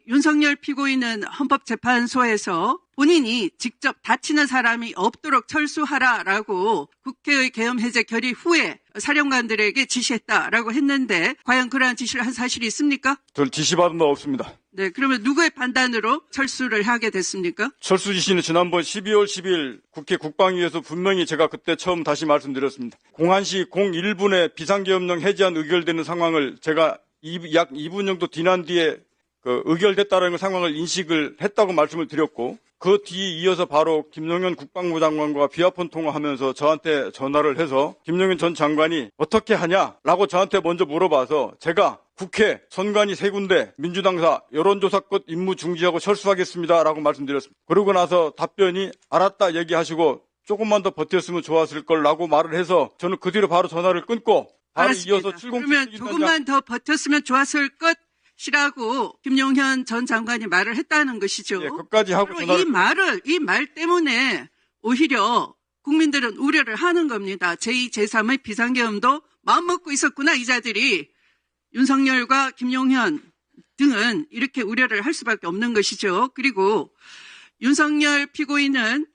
윤석열 피고인은 헌법재판소에서 본인이 직접 다치는 사람이 없도록 철수하라라고 국회의 계엄 해제 결의 후에 사령관들에게 지시했다라고 했는데 과연 그러한 지시를 한 사실이 있습니까? 전 지시받은 바 없습니다. 네, 그러면 누구의 판단으로 철수를 하게 됐습니까? 철수 지시는 지난번 12월 10일 국회 국방위에서 분명히 제가 그때 처음 다시 말씀드렸습니다. 01시 01분에 비상계엄령 해제안 의결되는 상황을 제가 약 2분 정도 지난 뒤에 의결됐다는 상황을 인식을 했다고 말씀을 드렸고, 그 뒤에 이어서 바로 김용현 국방부 장관과 비아폰 통화하면서 저한테 전화를 해서 김용현 전 장관이 어떻게 하냐라고 저한테 먼저 물어봐서 제가 국회, 선관위 3군데, 민주당사, 여론조사권 임무 중지하고 철수하겠습니다라고 말씀드렸습니다. 그러고 나서 답변이 알았다 얘기하시고 조금만 더 버텼으면 좋았을 걸라고 말을 해서 저는 그 뒤로 바로 전화를 끊고 바로 알았습니다. 이어서 70. 그러면 조금만 더 버텼으면 좋았을 것이라고 김용현 전 장관이 말을 했다는 것이죠. 예, 끝까지 하고 전화를 이 말 때문에 오히려 국민들은 우려를 하는 겁니다. 제2, 제3의 비상계엄도 마음먹고 있었구나, 이 자들이. 윤석열과 김용현 등은 이렇게 우려를 할 수밖에 없는 것이죠. 그리고 윤석열 피고인은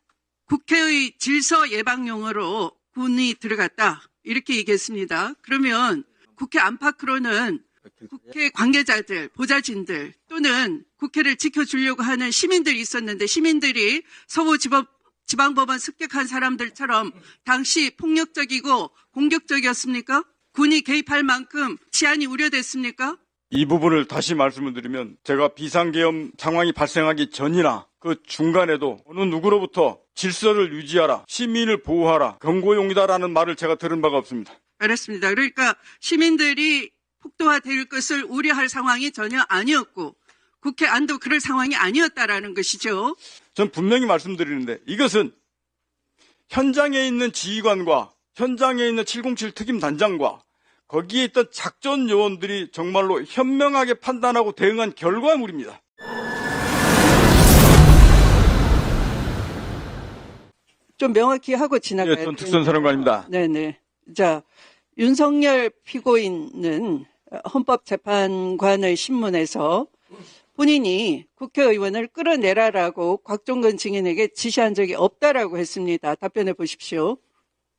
국회의 질서 예방용으로 군이 들어갔다, 이렇게 얘기했습니다. 그러면 국회 안팎으로는 국회 관계자들, 보좌진들 또는 국회를 지켜주려고 하는 시민들이 있었는데 시민들이 서울지방법원 습격한 사람들처럼 당시 폭력적이고 공격적이었습니까? 군이 개입할 만큼 치안이 우려됐습니까? 이 부분을 다시 말씀을 드리면 제가 비상계엄 상황이 발생하기 전이나 그 중간에도 어느 누구로부터 질서를 유지하라, 시민을 보호하라, 경고용이다라는 말을 제가 들은 바가 없습니다. 알았습니다. 그러니까 시민들이 폭도화될 것을 우려할 상황이 전혀 아니었고 국회 안도 그럴 상황이 아니었다라는 것이죠. 전 분명히 말씀드리는데 이것은 현장에 있는 지휘관과 현장에 있는 707 특임단장과 거기에 있던 작전 요원들이 정말로 현명하게 판단하고 대응한 결과물입니다. 좀 명확히 하고 지나가야 예, 전 특선사령관입니다. 네네. 자, 윤석열 피고인은 헌법재판관의 신문에서 본인이 국회의원을 끌어내라라고 곽종근 증인에게 지시한 적이 없다라고 했습니다. 답변해 보십시오.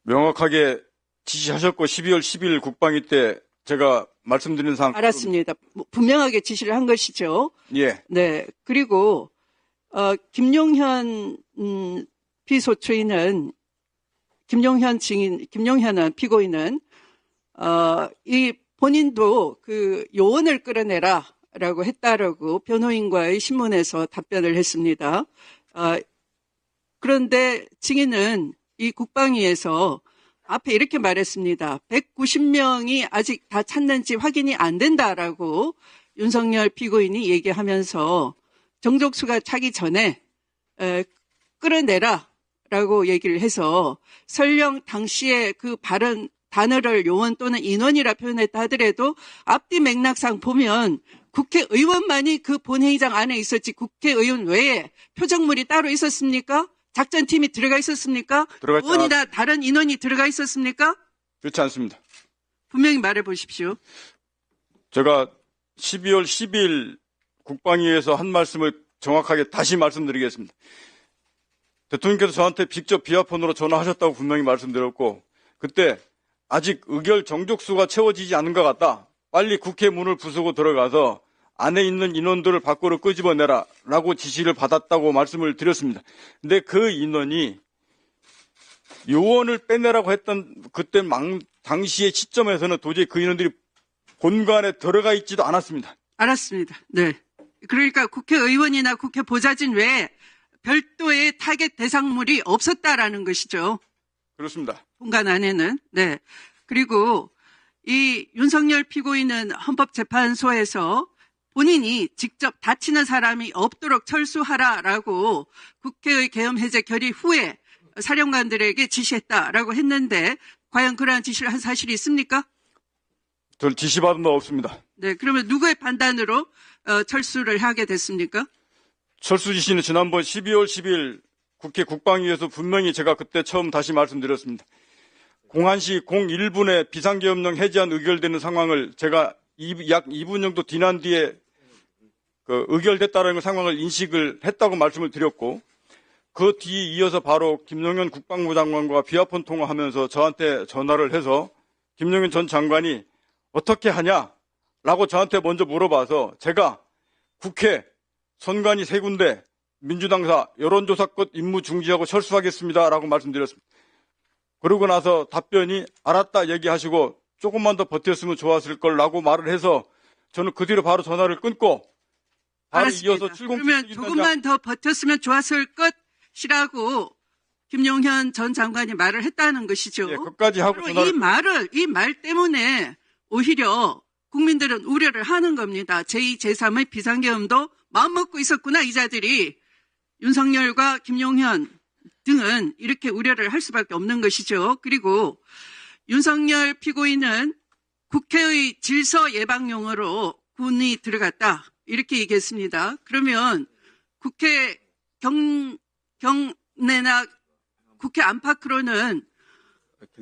명확하게 지시하셨고 12월 10일 국방위 때 제가 말씀드린 사항 알았습니다. 분명하게 지시를 한 것이죠. 예. 네. 그리고 김용현 피소추인은 김용현은 피고인은 이 본인도 그 요원을 끌어내라라고 했다라고 변호인과의 신문에서 답변을 했습니다. 그런데 증인은 이 국방위에서 앞에 이렇게 말했습니다. 190명이 아직 다 찾는지 확인이 안 된다라고 윤석열 피고인이 얘기하면서 정족수가 차기 전에 끌어내라라고 얘기를 해서 설령 당시에 그 발언 단어를 요원 또는 인원이라 표현했다 하더라도 앞뒤 맥락상 보면 국회의원만이 그 본회의장 안에 있었지 국회의원 외에 표적물이 따로 있었습니까? 작전팀이 들어가 있었습니까? 의원이나 다른 인원이 들어가 있었습니까? 그렇지 않습니다. 분명히 말해 보십시오. 제가 12월 10일 국방위에서 한 말씀을 정확하게 다시 말씀드리겠습니다. 대통령께서 저한테 직접 비아폰으로 전화하셨다고 분명히 말씀드렸고 그때 아직 의결 정족수가 채워지지 않은 것 같다. 빨리 국회 문을 부수고 들어가서 안에 있는 인원들을 밖으로 끄집어내라 라고 지시를 받았다고 말씀을 드렸습니다. 근데 그 인원이 요원을 빼내라고 했던 그때 당시의 시점에서는 도저히 그 인원들이 본관에 들어가 있지도 않았습니다. 알았습니다. 네. 그러니까 국회의원이나 국회 보좌진 외에 별도의 타겟 대상물이 없었다라는 것이죠. 그렇습니다. 본관 안에는. 네. 그리고 이 윤석열 피고인은 헌법재판소에서 본인이 직접 다치는 사람이 없도록 철수하라라고 국회의 계엄 해제 결의 후에 사령관들에게 지시했다라고 했는데 과연 그러한 지시를 한 사실이 있습니까? 전 지시받은 바 없습니다. 네. 그러면 누구의 판단으로 철수를 하게 됐습니까? 철수 지시는 지난번 12월 10일 국회 국방위에서 분명히 제가 그때 처음 다시 말씀드렸습니다. 01시 01분에 비상계엄령 해제안 의결되는 상황을 제가 약 2분 정도 지난 뒤에 의결됐다는 상황을 인식을 했다고 말씀을 드렸고, 그 뒤 이어서 바로 김용현 국방부 장관과 비아폰 통화하면서 저한테 전화를 해서 김용현 전 장관이 어떻게 하냐라고 저한테 먼저 물어봐서 제가 국회 선관위 3군데 민주당사 여론조사권 임무 중지하고 철수하겠습니다라고 말씀드렸습니다. 그러고 나서 답변이 알았다 얘기하시고 조금만 더 버텼으면 좋았을 걸라고 말을 해서 저는 그 뒤로 바로 전화를 끊고 바로 알았습니다. 이어서 70 그러면 조금만 더 버텼으면 좋았을 것이라고 김용현 전 장관이 말을 했다는 것이죠. 예, 끝까지 하고 바로 이 말 때문에 오히려 국민들은 우려를 하는 겁니다. 제2, 제3의 비상계엄도 마음먹고 있었구나, 이 자들이. 윤석열과 김용현 등은 이렇게 우려를 할 수밖에 없는 것이죠. 그리고 윤석열 피고인은 국회의 질서 예방용으로 군이 들어갔다, 이렇게 얘기했습니다. 그러면 국회 경내나 국회 안팎으로는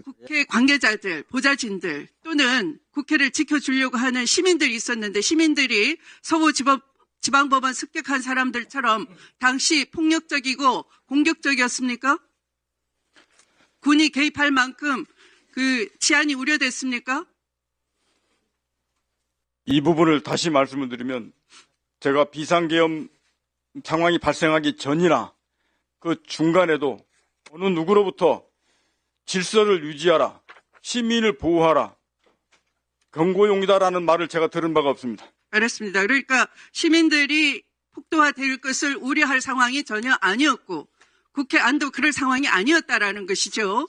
국회 관계자들, 보좌진들 또는 국회를 지켜주려고 하는 시민들이 있었는데, 시민들이 서부지방법원 습격한 사람들처럼 당시 폭력적이고 공격적이었습니까? 군이 개입할 만큼 그 치안이 우려됐습니까? 이 부분을 다시 말씀을 드리면 제가 비상계엄 상황이 발생하기 전이나 그 중간에도 어느 누구로부터 질서를 유지하라, 시민을 보호하라, 경고용이다라는 말을 제가 들은 바가 없습니다. 알았습니다. 그러니까 시민들이 폭도화될 것을 우려할 상황이 전혀 아니었고 국회 안도 그럴 상황이 아니었다라는 것이죠.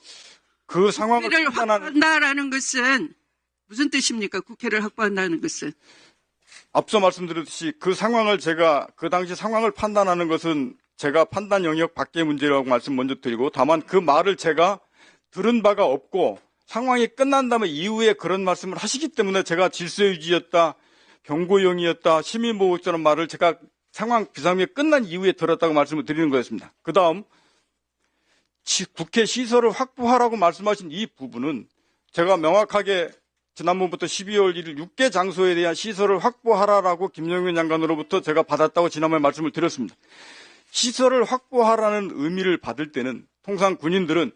그 상황을 국회를 판단하는 확보한다라는 것은 무슨 뜻입니까? 국회를 확보한다는 것은. 앞서 말씀드렸듯이 그 상황을 제가 그 당시 상황을 판단하는 것은 제가 판단 영역 밖의 문제라고 말씀 먼저 드리고, 다만 그 말을 제가 들은 바가 없고 상황이 끝난 다음에 이후에 그런 말씀을 하시기 때문에 제가 질서 유지였다, 경고용이었다, 시민보호였다는 말을 제가 상황 비상계엄이 끝난 이후에 들었다고 말씀을 드리는 거였습니다. 그 다음 국회 시설을 확보하라고 말씀하신 이 부분은 제가 명확하게 지난번부터 12월 1일 6개 장소에 대한 시설을 확보하라라고 김용현 장관으로부터 제가 받았다고 지난번에 말씀을 드렸습니다. 시설을 확보하라는 의미를 받을 때는 통상 군인들은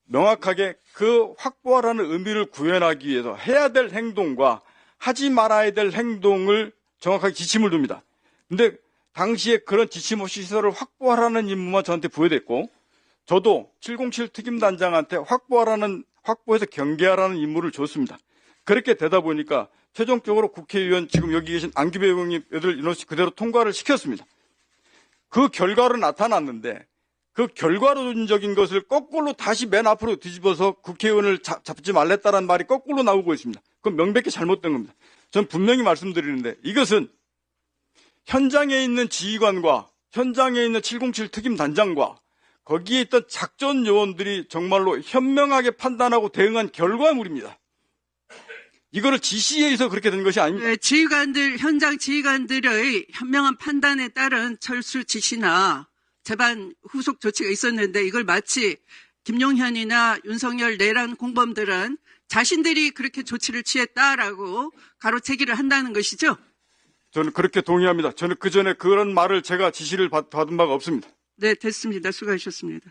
명확하게 그 확보하라는 의미를 구현하기 위해서 해야 될 행동과 하지 말아야 될 행동을 정확하게 지침을 둡니다. 근데 당시에 그런 지침 없이 시설을 확보하라는 임무만 저한테 부여됐고, 저도 707 특임단장한테 확보해서 경계하라는 임무를 줬습니다. 그렇게 되다 보니까 최종적으로 국회의원 지금 여기 계신 안기배 의원님 애들 그대로 통과를 시켰습니다. 그 결과로 나타났는데 그 결과론적인 것을 거꾸로 다시 맨 앞으로 뒤집어서 국회의원을 잡지 말랬다는 말이 거꾸로 나오고 있습니다. 그건 명백히 잘못된 겁니다. 전 분명히 말씀드리는데 이것은 현장에 있는 지휘관과 현장에 있는 707 특임단장과 거기에 있던 작전 요원들이 정말로 현명하게 판단하고 대응한 결과물입니다. 이거를 지시에 의해서 그렇게 된 것이 아닙니다. 네, 현장 지휘관들의 현명한 판단에 따른 철수 지시나 재반 후속 조치가 있었는데, 이걸 마치 김용현이나 윤석열 내란 공범들은 자신들이 그렇게 조치를 취했다라고 가로채기를 한다는 것이죠. 저는 그렇게 동의합니다. 저는 그 전에 그런 말을 제가 지시를 받은 바가 없습니다. 네, 됐습니다. 수고하셨습니다.